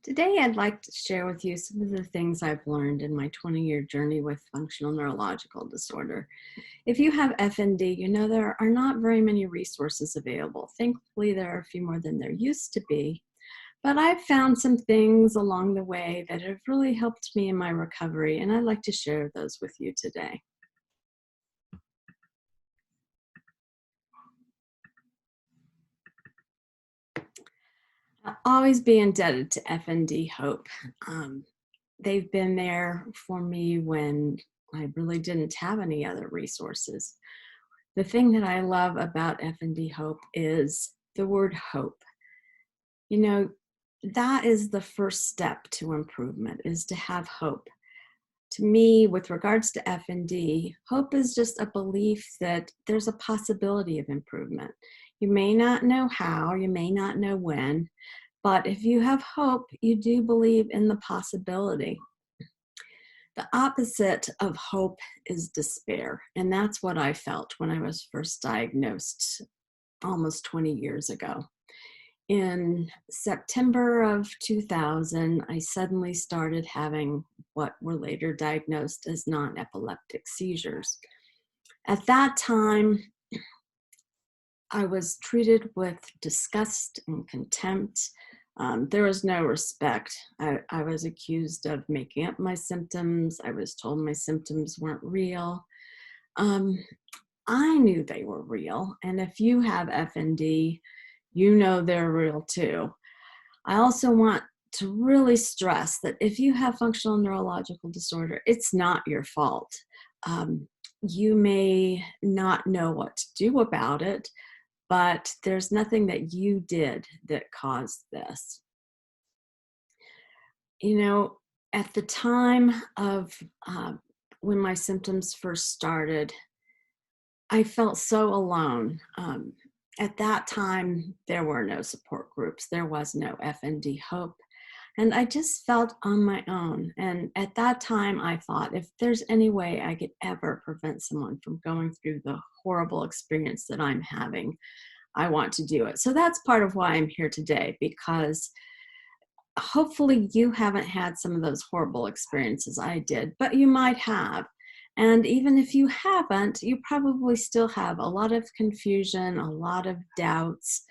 Today, I'd like to share with you some of the things I've learned in my 20-year journey with functional neurological disorder. If you have FND, you know there are not very many resources available. Thankfully, there are a few more than there used to be. But I've found some things along the way that have really helped me in my recovery, and I'd like to share those with you today. I'll always be indebted to FND Hope. Um, they've been there for me when I really didn't have any other resources. The thing that I love about FND Hope is the word hope. You know, that is the first step to improvement, is to have hope. To me, with regards to FND, hope is just a belief that there's a possibility of improvement. You may not know how, you may not know when, but if you have hope, you do believe in the possibility. The opposite of hope is despair, and that's what I felt when I was first diagnosed almost 20 years ago. In September of 2000, I suddenly started having what were later diagnosed as non-epileptic seizures. At that time, I was treated with disgust and contempt. There was no respect. I was accused of making up my symptoms. I was told my symptoms weren't real. Um, I knew they were real. And if you have FND, you know they're real too. I also want to really stress that if you have functional neurological disorder, it's not your fault. Um, you may not know what to do about it, but there's nothing that you did that caused this. You know, at the time of when my symptoms first started, I felt so alone. At that time, there were no support groups. There was no FND Hope. And I just felt on my own. And at that time, I thought, if there's any way I could ever prevent someone from going through the horrible experience that I'm having, I want to do it. So that's part of why I'm here today, because hopefully you haven't had some of those horrible experiences I did, but you might have. And even if you haven't, you probably still have a lot of confusion, a lot of doubts.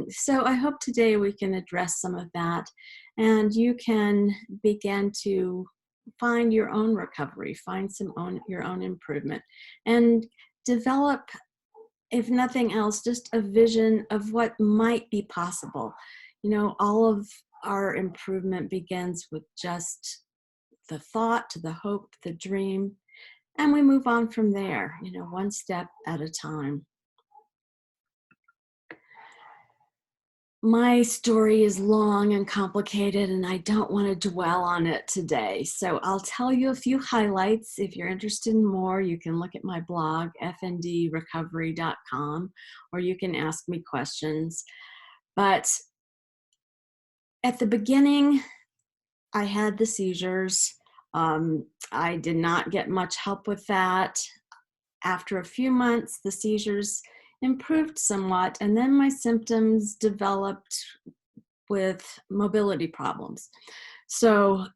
So I hope today we can address some of that and you can begin to find your own recovery, find your own improvement, and develop, if nothing else, just a vision of what might be possible. You know, all of our improvement begins with just the thought, the hope, the dream, and we move on from there, you know, one step at a time. My story is long and complicated, and I don't want to dwell on it today. So I'll tell you a few highlights. If you're interested in more, you can look at my blog, fndrecovery.com, or you can ask me questions. But at the beginning, I had the seizures. I did not get much help with that. After a few months, the seizures improved somewhat, and then my symptoms developed with mobility problems. So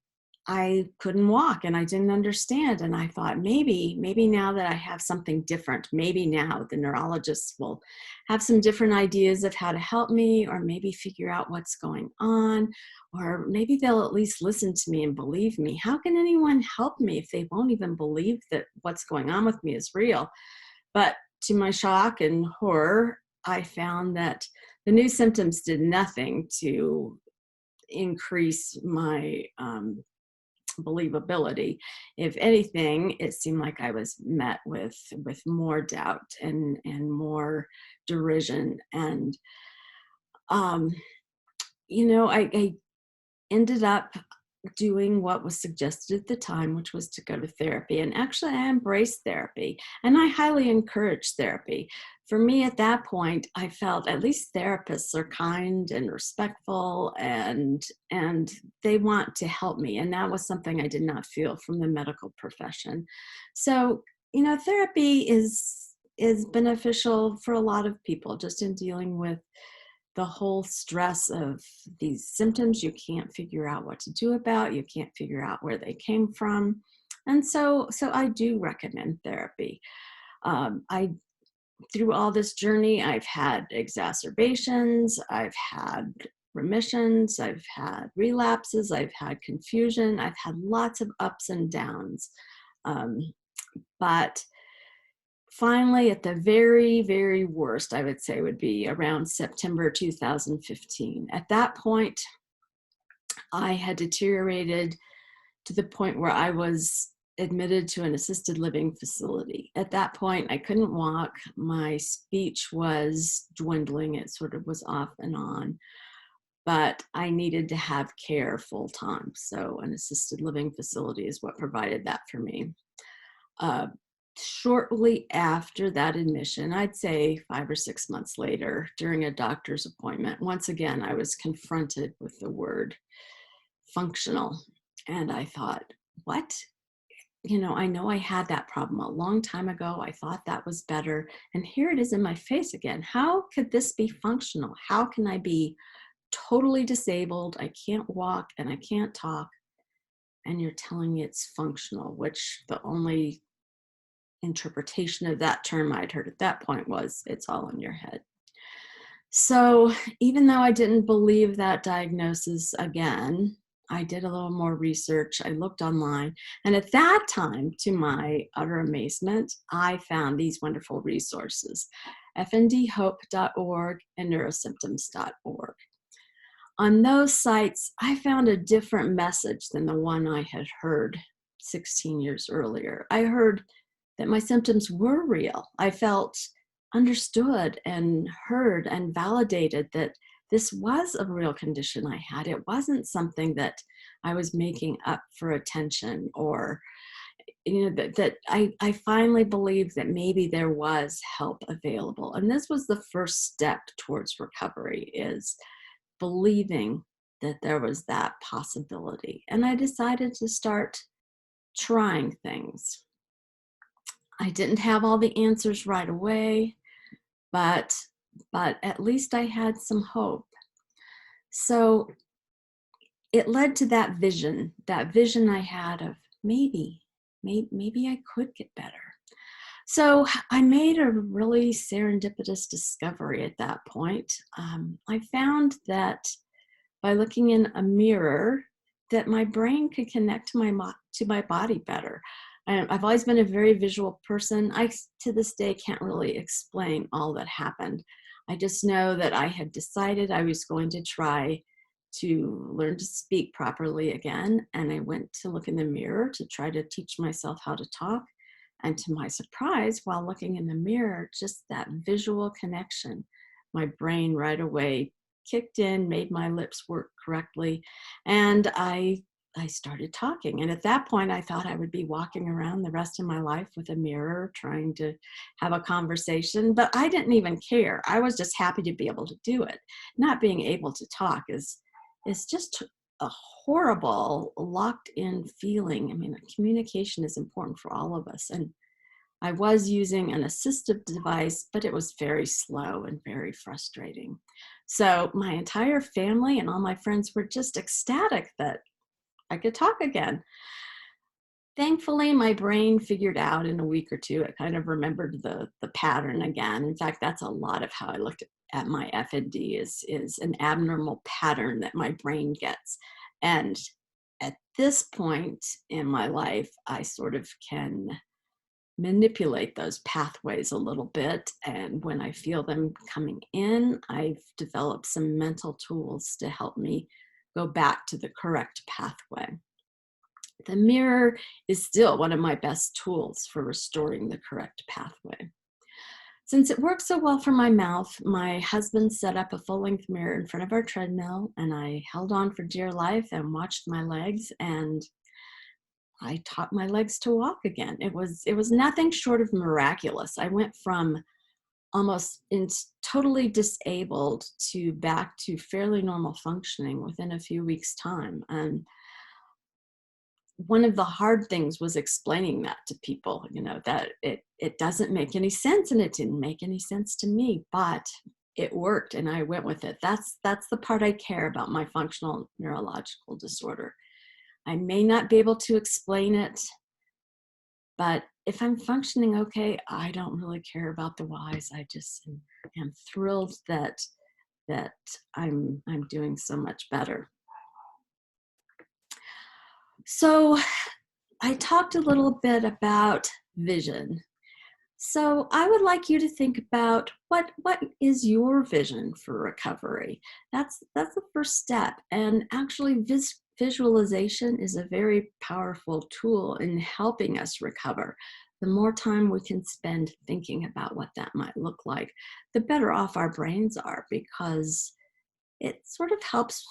I couldn't walk and I didn't understand. And I thought maybe now that I have something different, maybe now the neurologists will have some different ideas of how to help me, or maybe figure out what's going on, or maybe they'll at least listen to me and believe me. How can anyone help me if they won't even believe that what's going on with me is real? But to my shock and horror, I found that the new symptoms did nothing to increase my believability. If anything, it seemed like I was met with more doubt and more derision. And um, you know, I ended up doing what was suggested at the time, which was to go to therapy. And actually, I embraced therapy, and I highly encourage therapy. For me, at that point, I felt at least therapists are kind and respectful, and they want to help me. And that was something I did not feel from the medical profession. So, you know, therapy is beneficial for a lot of people, just in dealing with the whole stress of these symptoms you can't figure out what to do about, you can't figure out where they came from. And so I do recommend therapy. I Through all this journey, I've had exacerbations, I've had remissions, I've had relapses, I've had confusion, I've had lots of ups and downs. Um, but finally, at the very, very worst, I would say would be around September 2015. At that point, I had deteriorated to the point where I was admitted to an assisted living facility. At that point, I couldn't walk. My speech was dwindling. It sort of was off and on, but I needed to have care full time. So an assisted living facility is what provided that for me. Uh, Shortly after that admission, I'd say 5 or 6 months later, during a doctor's appointment, once again, I was confronted with the word functional. And I thought, what? I know I had that problem a long time ago. I thought that was better. And here it is in my face again. How could this be functional? How can I be totally disabled? I can't walk and I can't talk. And you're telling me it's functional, which the only interpretation of that term I'd heard at that point was it's all in your head. So even though I didn't believe that diagnosis again, I did a little more research. I looked online. And at that time, to my utter amazement, I found these wonderful resources, FNDHope.org and neurosymptoms.org. On those sites, I found a different message than the one I had heard 16 years earlier. I heard that my symptoms were real. I felt understood and heard and validated that this was a real condition I had. It wasn't something that I was making up for attention, or that I finally believed that maybe there was help available. And this was the first step towards recovery, is believing that there was that possibility. And I decided to start trying things. I didn't have all the answers right away, but at least I had some hope. So it led to that vision I had of maybe I could get better. So I made a really serendipitous discovery at that point. I found that by looking in a mirror, that my brain could connect to my body better. I've always been a very visual person. I, to this day, can't really explain all that happened. I just know that I had decided I was going to try to learn to speak properly again. And I went to look in the mirror to try to teach myself how to talk. And to my surprise, while looking in the mirror, just that visual connection, my brain right away kicked in, made my lips work correctly, and I started talking. And at that point, I thought I would be walking around the rest of my life with a mirror trying to have a conversation, but I didn't even care. I was just happy to be able to do it. Not being able to talk is just a horrible locked in feeling. I mean, communication is important for all of us. And I was using an assistive device, but it was very slow and very frustrating. So my entire family and all my friends were just ecstatic that I could talk again. Thankfully, my brain figured out in a week or two. It kind of remembered the pattern again. In fact, that's a lot of how I looked at my FND is an abnormal pattern that my brain gets. And at this point in my life, I sort of can manipulate those pathways a little bit. And when I feel them coming in, I've developed some mental tools to help me go back to the correct pathway. The mirror is still one of my best tools for restoring the correct pathway. Since it works so well for my mouth, my husband set up a full-length mirror in front of our treadmill, and I held on for dear life and watched my legs, and I taught my legs to walk again. It was nothing short of miraculous. I went from almost totally disabled to back to fairly normal functioning within a few weeks' time. And one of the hard things was explaining that to people, that it doesn't make any sense, and it didn't make any sense to me. But it worked and I went with it. That's the part I care about my functional neurological disorder. I may not be able to explain it, but if I'm functioning okay, I don't really care about the whys. I just am thrilled that I'm doing so much better. So I talked a little bit about vision. So I would like you to think about what is your vision for recovery. That's the first step. And actually, visualization is a very powerful tool in helping us recover. The more time we can spend thinking about what that might look like, the better off our brains are, because it sort of helps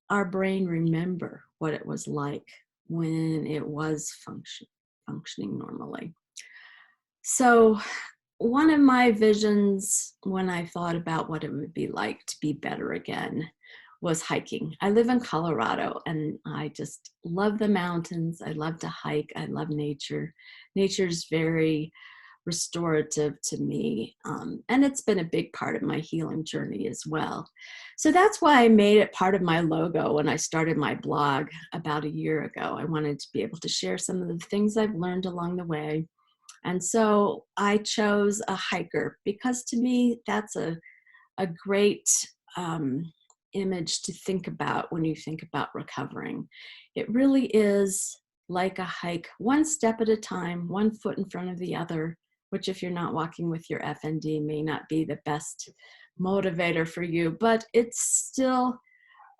our brain remember what it was like when it was functioning normally. So one of my visions when I thought about what it would be like to be better again was hiking. I live in Colorado and I just love the mountains. I love to hike. I love nature. Nature's very restorative to me. And it's been a big part of my healing journey as well. So that's why I made it part of my logo when I started my blog about a year ago. I wanted to be able to share some of the things I've learned along the way. And so I chose a hiker because to me, that's a great image to think about when you think about recovering. It really is like a hike, one step at a time, one foot in front of the other, which if you're not walking with your FND may not be the best motivator for you, but it's still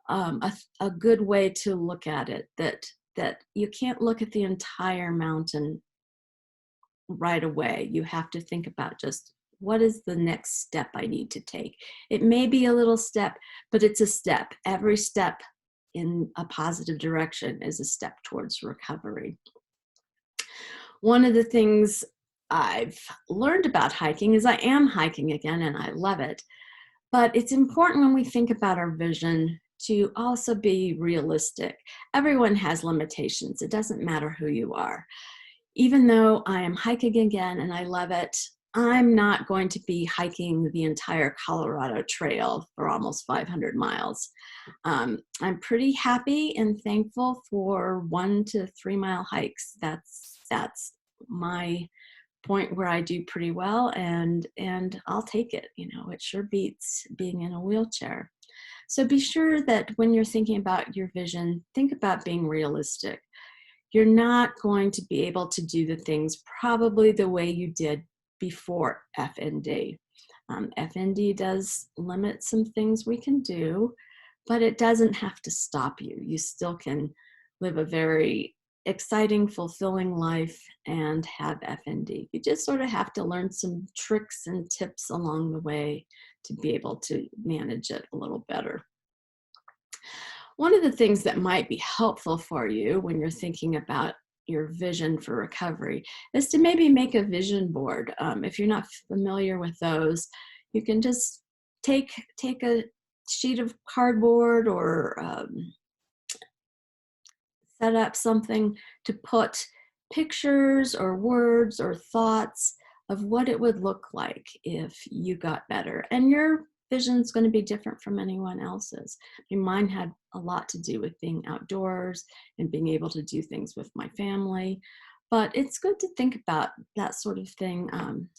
a good way to look at it, that you can't look at the entire mountain right away. You have to think about just what is the next step I need to take. It may be a little step, but it's a step. Every step in a positive direction is a step towards recovery. One of the things I've learned about hiking is I am hiking again and I love it. But it's important when we think about our vision to also be realistic. Everyone has limitations. It doesn't matter who you are. Even though I am hiking again and I love it, I'm not going to be hiking the entire Colorado Trail for almost 500 miles. I'm pretty happy and thankful for 1 to 3 mile hikes. That's my point where I do pretty well, and I'll take it. You know, it sure beats being in a wheelchair. So be sure that when you're thinking about your vision, think about being realistic. You're not going to be able to do the things probably the way you did before FND. FND does limit some things we can do, but it doesn't have to stop you. You still can live a very exciting, fulfilling life and have FND. You just sort of have to learn some tricks and tips along the way to be able to manage it a little better. One of the things that might be helpful for you when you're thinking about your vision for recovery is to maybe make a vision board. If you're not familiar with those, you can just take a sheet of cardboard or set up something to put pictures or words or thoughts of what it would look like if you got better. And your vision is going to be different from anyone else's. I mean, mine had a lot to do with being outdoors and being able to do things with my family. But it's good to think about that sort of thing,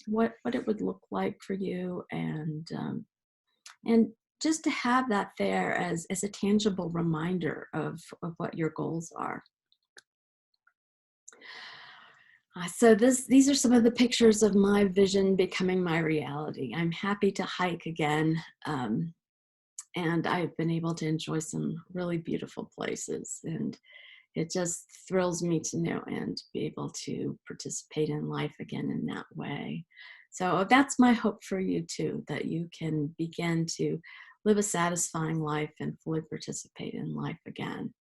what it would look like for you, and just to have that there as a tangible reminder of what your goals are. So these are some of the pictures of my vision becoming my reality. I'm happy to hike again, and I've been able to enjoy some really beautiful places, and it just thrills me to know and be able to participate in life again in that way. So that's my hope for you too, that you can begin to live a satisfying life and fully participate in life again.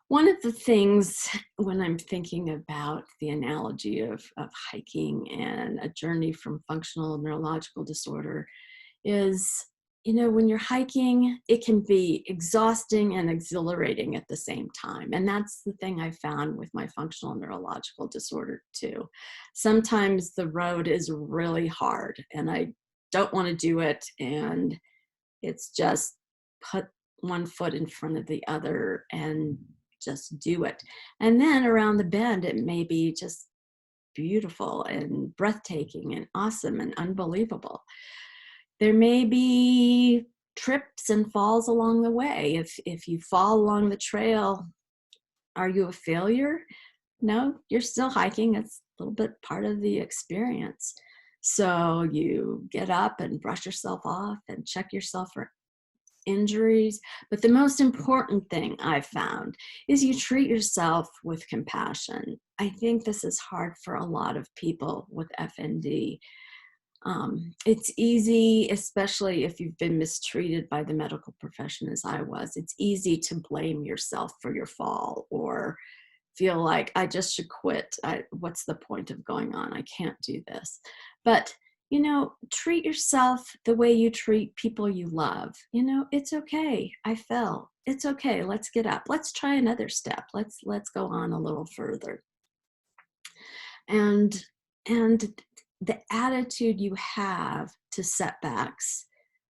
One of the things when I'm thinking about the analogy of hiking and a journey from functional neurological disorder is, you know, when you're hiking, it can be exhausting and exhilarating at the same time. And that's the thing I found with my functional neurological disorder too. Sometimes the road is really hard and I don't want to do it, and it's just put one foot in front of the other and just do it. And then around the bend, it may be just beautiful and breathtaking and awesome and unbelievable. There may be trips and falls along the way. If you fall along the trail, are you a failure? No, you're still hiking. It's a little bit part of the experience. So you get up and brush yourself off and check yourself for injuries. But the most important thing I've found is you treat yourself with compassion. I think this is hard for a lot of people with FND. It's easy, especially if you've been mistreated by the medical profession as I was, it's easy to blame yourself for your fall or feel like I just should quit. What's the point of going on? I can't do this. But, treat yourself the way you treat people you love. It's okay. I fell. It's okay. Let's get up. Let's try another step. Let's go on a little further. And the attitude you have to setbacks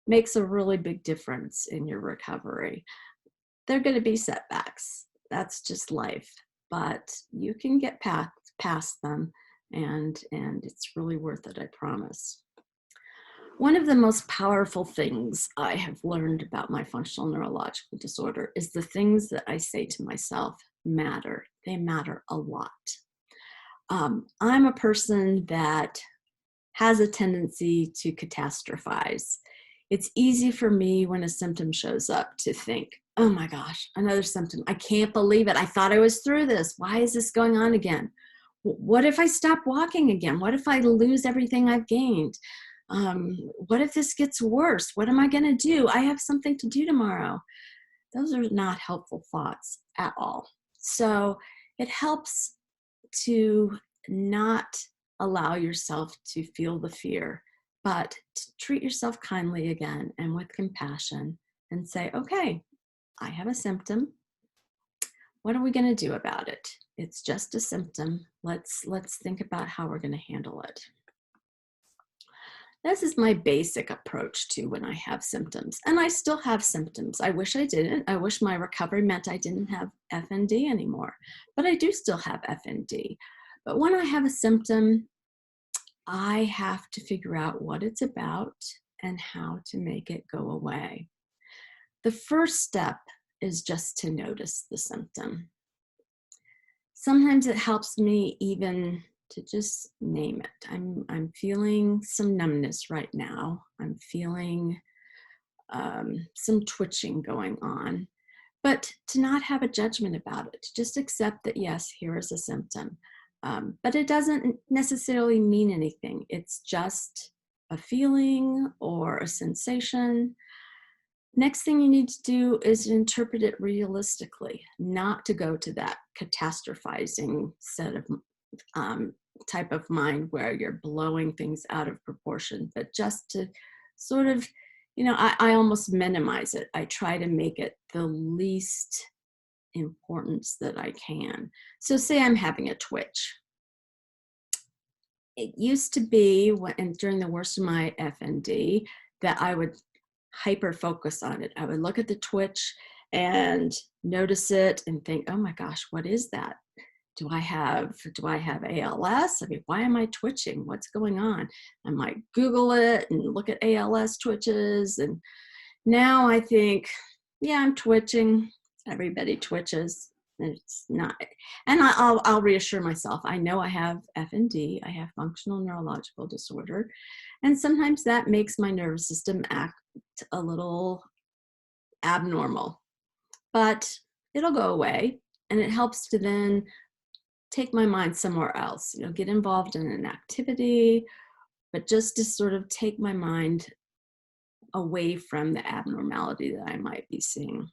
makes a really big difference in your recovery. There are going to be setbacks. That's just life. But you can get past them, and it's really worth it, I promise. One of the most powerful things I have learned about my functional neurological disorder is the things that I say to myself matter. They matter a lot. I'm a person that has a tendency to catastrophize. It's easy for me when a symptom shows up to think, oh my gosh, another symptom. I can't believe it. I thought I was through this. Why is this going on again? What if I stop walking again? What if I lose everything I've gained? What if this gets worse? What am I going to do? I have something to do tomorrow. Those are not helpful thoughts at all. So it helps to not allow yourself to feel the fear, but to treat yourself kindly again and with compassion and say, okay, I have a symptom. What are we going to do about it? It's just a symptom. Let's think about how we're going to handle it. This is my basic approach to when I have symptoms, and I still have symptoms. I wish I didn't. I wish my recovery meant I didn't have FND anymore, but I do still have FND. But when I have a symptom, I have to figure out what it's about and how to make it go away. The first step is just to notice the symptom. Sometimes it helps me even to just name it. I'm feeling some numbness right now. I'm feeling some twitching going on, but to not have a judgment about it, to just accept that, yes, here is a symptom. But it doesn't necessarily mean anything. It's just a feeling or a sensation. Next thing you need to do is interpret it realistically, not to go to that catastrophizing set of type of mind where you're blowing things out of proportion, but just to sort of, I almost minimize it. I try to make it the least importance that I can. So say I'm having a twitch. It used to be during the worst of my FND that I would hyper focus on it. I would look at the twitch and notice it and think, oh my gosh, what is that? Do I have ALS? I mean, why am I twitching? What's going on? I might Google it and look at ALS twitches. And now I think, yeah, I'm twitching. Everybody twitches. It's not, and I'll reassure myself. I know I have FND. I have functional neurological disorder, and sometimes that makes my nervous system act a little abnormal. But it'll go away, and it helps to then take my mind somewhere else. Get involved in an activity, but just to sort of take my mind away from the abnormality that I might be seeing.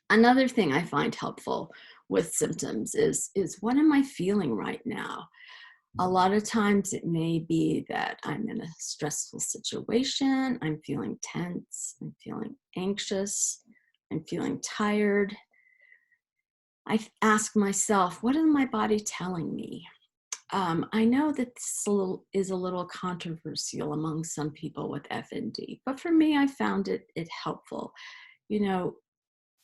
Another thing I find helpful with symptoms is what am I feeling right now? A lot of times it may be that I'm in a stressful situation, I'm feeling tense, I'm feeling anxious, I'm feeling tired. I ask myself, what is my body telling me? I know that this is a little controversial among some people with FND, but for me, I found it helpful. You know,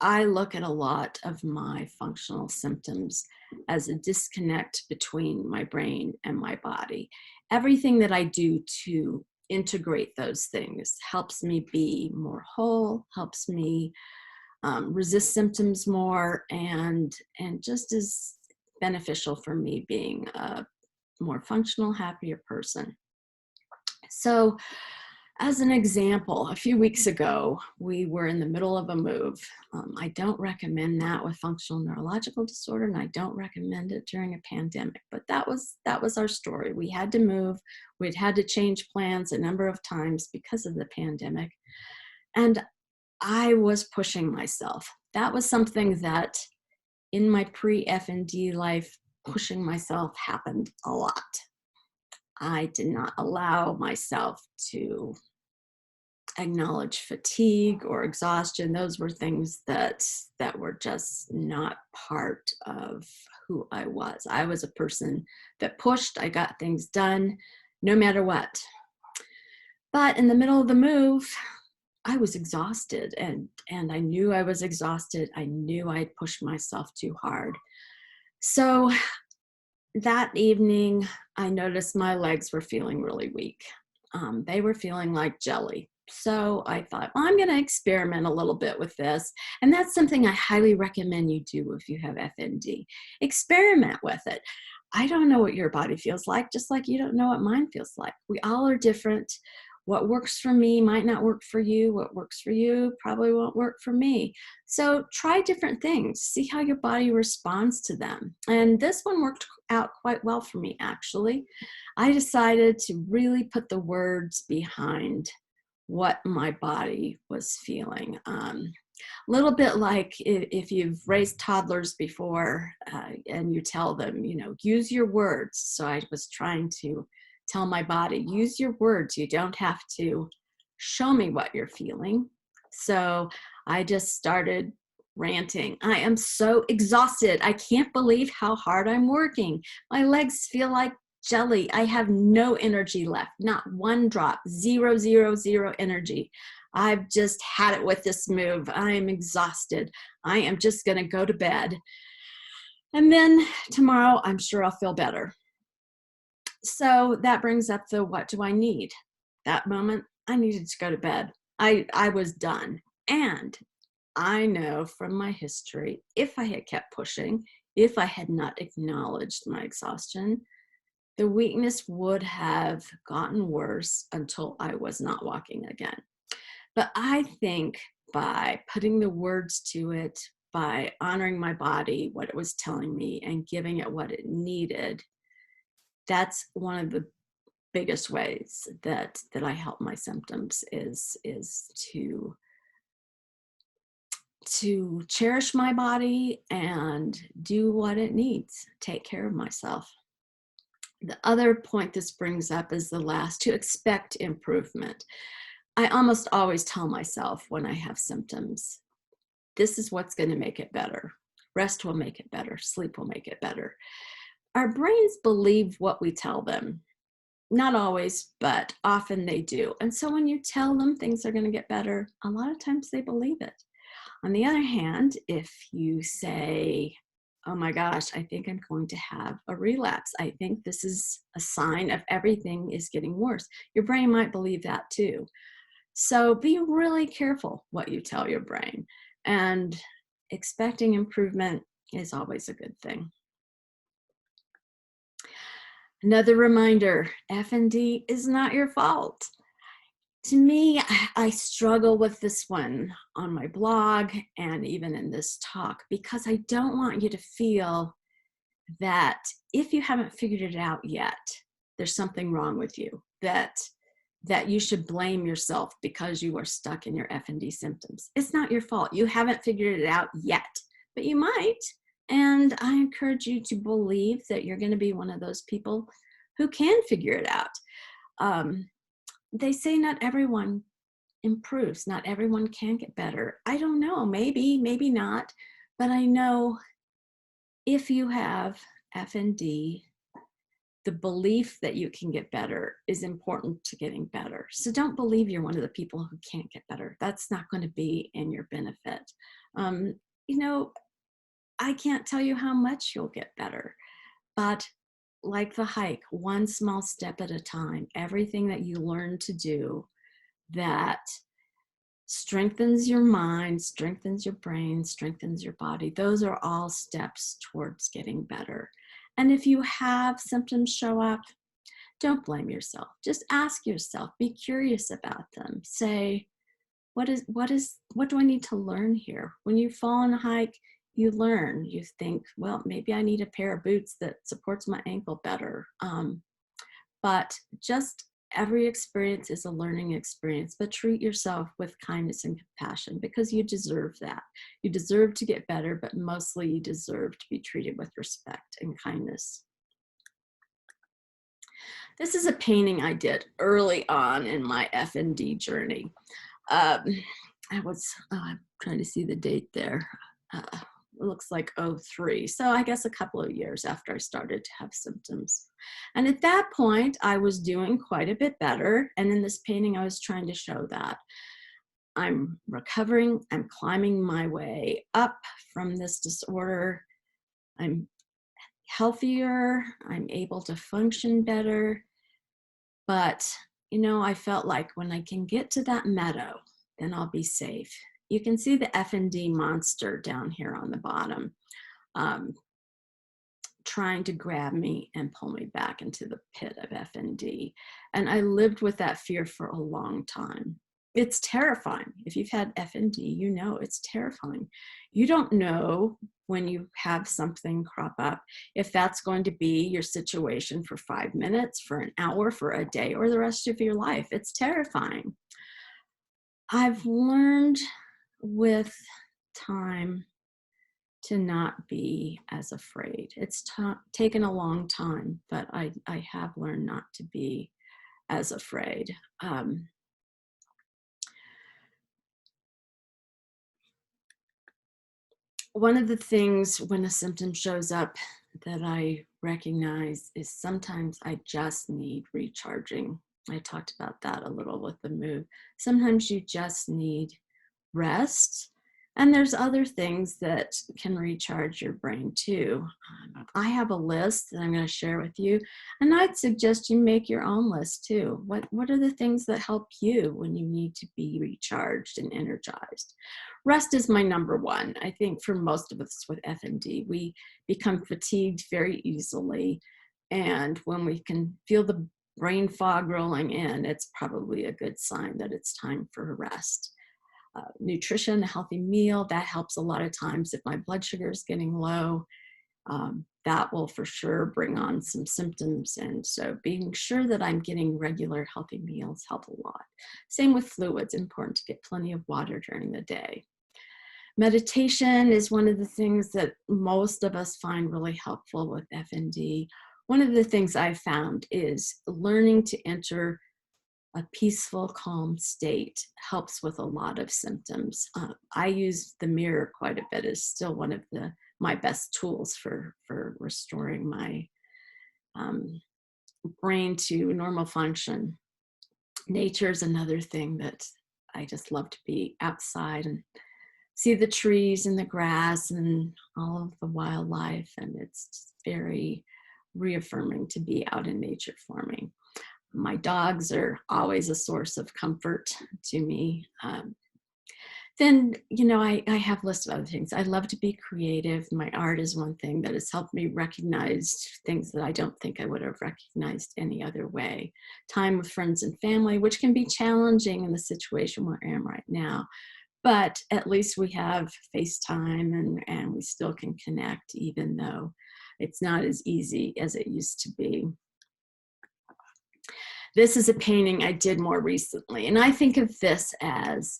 I look at a lot of my functional symptoms as a disconnect between my brain and my body. Everything that I do to integrate those things helps me be more whole, helps me resist symptoms more, and just is beneficial for me being a more functional, happier person. So, as an example, a few weeks ago, we were in the middle of a move. I don't recommend that with functional neurological disorder, and I don't recommend it during a pandemic. But that was our story. We had to move. We'd had to change plans a number of times because of the pandemic, and I was pushing myself. That was something that in my pre-FND life, pushing myself happened a lot. I did not allow myself to acknowledge fatigue or exhaustion. Those were things that were just not part of who I was. I was a person that pushed. I got things done no matter what. But in the middle of the move, I was exhausted, and I knew I was exhausted. I knew I'd pushed myself too hard. So that evening, I noticed my legs were feeling really weak. They were feeling like jelly. So I thought, well, I'm going to experiment a little bit with this. And that's something I highly recommend you do if you have FND. Experiment with it. I don't know what your body feels like, just like you don't know what mine feels like. We all are different. What works for me might not work for you. What works for you probably won't work for me. So try different things. See how your body responds to them. And this one worked out quite well for me, actually. I decided to really put the words behind what my body was feeling. Little bit like if you've raised toddlers before and you tell them, use your words. So I was trying to tell my body, use your words. You don't have to show me what you're feeling. So I just started ranting. I am so exhausted. I can't believe how hard I'm working. My legs feel like jelly. I have no energy left, not one drop, zero, zero, zero energy. I've just had it with this move. I am exhausted. I am just going to go to bed. And then tomorrow, I'm sure I'll feel better. So that brings up the what do I need? That moment, I needed to go to bed. I was done. And I know from my history, if I had kept pushing, if I had not acknowledged my exhaustion, the weakness would have gotten worse until I was not walking again. But I think by putting the words to it, by honoring my body, what it was telling me, and giving it what it needed, that's one of the biggest ways that I help my symptoms is to cherish my body and do what it needs, take care of myself. The other point this brings up is the last, to expect improvement. I almost always tell myself when I have symptoms, this is what's going to make it better. Rest will make it better. Sleep will make it better. Our brains believe what we tell them. Not always, but often they do. And so when you tell them things are going to get better, a lot of times they believe it. On the other hand, if you say, oh my gosh, I think I'm going to have a relapse. I think this is a sign of everything is getting worse. Your brain might believe that too. So be really careful what you tell your brain. And expecting improvement is always a good thing. Another reminder, FND is not your fault. To me, I struggle with this one on my blog and even in this talk because I don't want you to feel that if you haven't figured it out yet, there's something wrong with you, that you should blame yourself because you are stuck in your FND symptoms. It's not your fault. You haven't figured it out yet, but you might. And I encourage you to believe that you're going to be one of those people who can figure it out. They say not everyone improves. Not everyone can get better. I don't know. Maybe, maybe not. But I know if you have FND, the belief that you can get better is important to getting better. So don't believe you're one of the people who can't get better. That's not going to be in your benefit. Um, you know, I can't tell you how much you'll get better, but like the hike, one small step at a time, everything that you learn to do that strengthens your mind, strengthens your brain, strengthens your body. Those are all steps towards getting better. And if you have symptoms show up, don't blame yourself. Just ask yourself, be curious about them. Say, what do I need to learn here? When you fall on a hike, you learn. You think, well, maybe I need a pair of boots that supports my ankle better. But just every experience is a learning experience, but treat yourself with kindness and compassion because you deserve that. You deserve to get better, but mostly you deserve to be treated with respect and kindness. This is a painting I did early on in my FND journey. I was I'm trying to see the date there. It looks like '03. So I guess a couple of years after I started to have symptoms. And at that point, I was doing quite a bit better. And in this painting, I was trying to show that I'm recovering, I'm climbing my way up from this disorder. I'm healthier, I'm able to function better. But, I felt like when I can get to that meadow, then I'll be safe. You can see the FND monster down here on the bottom, trying to grab me and pull me back into the pit of FND. And I lived with that fear for a long time. It's terrifying. If you've had FND, you know it's terrifying. You don't know when you have something crop up if that's going to be your situation for 5 minutes, for an hour, for a day, or the rest of your life. It's terrifying. I've learned with time to not be as afraid. It's taken a long time, but I have learned not to be as afraid. One of the things when a symptom shows up that I recognize is sometimes I just need recharging. I talked about that a little with the move. Sometimes you just need rest. And there's other things that can recharge your brain too. I have a list that I'm going to share with you, and I'd suggest you make your own list too. What are the things that help you when you need to be recharged and energized? Rest is my number one. I think for most of us with FND, we become fatigued very easily. And when we can feel the brain fog rolling in, it's probably a good sign that it's time for a rest. Nutrition, a healthy meal, that helps a lot of times. If my blood sugar is getting low, that will for sure bring on some symptoms. And so being sure that I'm getting regular healthy meals help a lot. Same with fluids, important to get plenty of water during the day. Meditation is one of the things that most of us find really helpful with FND. One of the things I found is learning to enter a peaceful, calm state helps with a lot of symptoms. I use the mirror quite a bit. It's still one of my best tools for restoring my brain to normal function. Nature is another thing that I just love to be outside and see the trees and the grass and all of the wildlife. And it's very reaffirming to be out in nature for me. My dogs are always a source of comfort to me. Then, I have lists of other things. I love to be creative. My art is one thing that has helped me recognize things that I don't think I would have recognized any other way. Time with friends and family, which can be challenging in the situation where I am right now. But at least we have FaceTime and we still can connect, even though it's not as easy as it used to be. This is a painting I did more recently, and I think of this as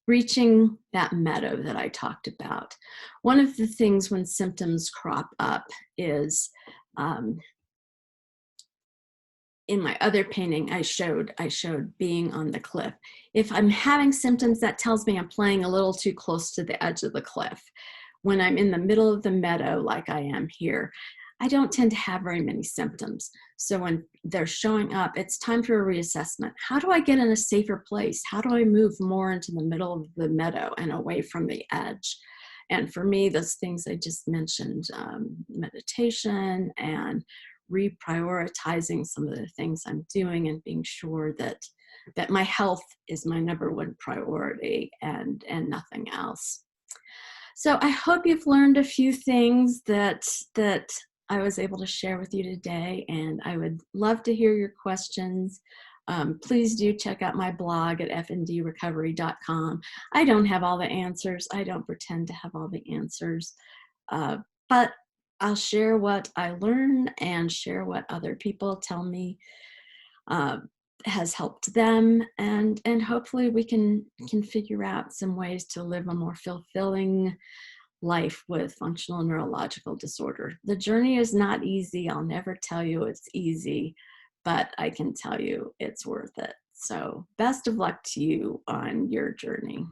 reaching that meadow that I talked about. One of the things when symptoms crop up is, in my other painting, I showed being on the cliff. If I'm having symptoms, that tells me I'm playing a little too close to the edge of the cliff. When I'm in the middle of the meadow, like I am here, I don't tend to have very many symptoms. So when they're showing up, it's time for a reassessment. How do I get in a safer place? How do I move more into the middle of the meadow and away from the edge? And for me, those things I just mentioned, meditation and reprioritizing some of the things I'm doing and being sure that my health is my number one priority and nothing else. So I hope you've learned a few things that I was able to share with you today, and I would love to hear your questions. Please do check out my blog at fndrecovery.com. I don't have all the answers. I don't pretend to have all the answers, but I'll share what I learn and share what other people tell me uh, has helped them, and hopefully we can figure out some ways to live a more fulfilling life with functional neurological disorder. The journey is not easy. I'll never tell you it's easy, but I can tell you it's worth it. So best of luck to you on your journey.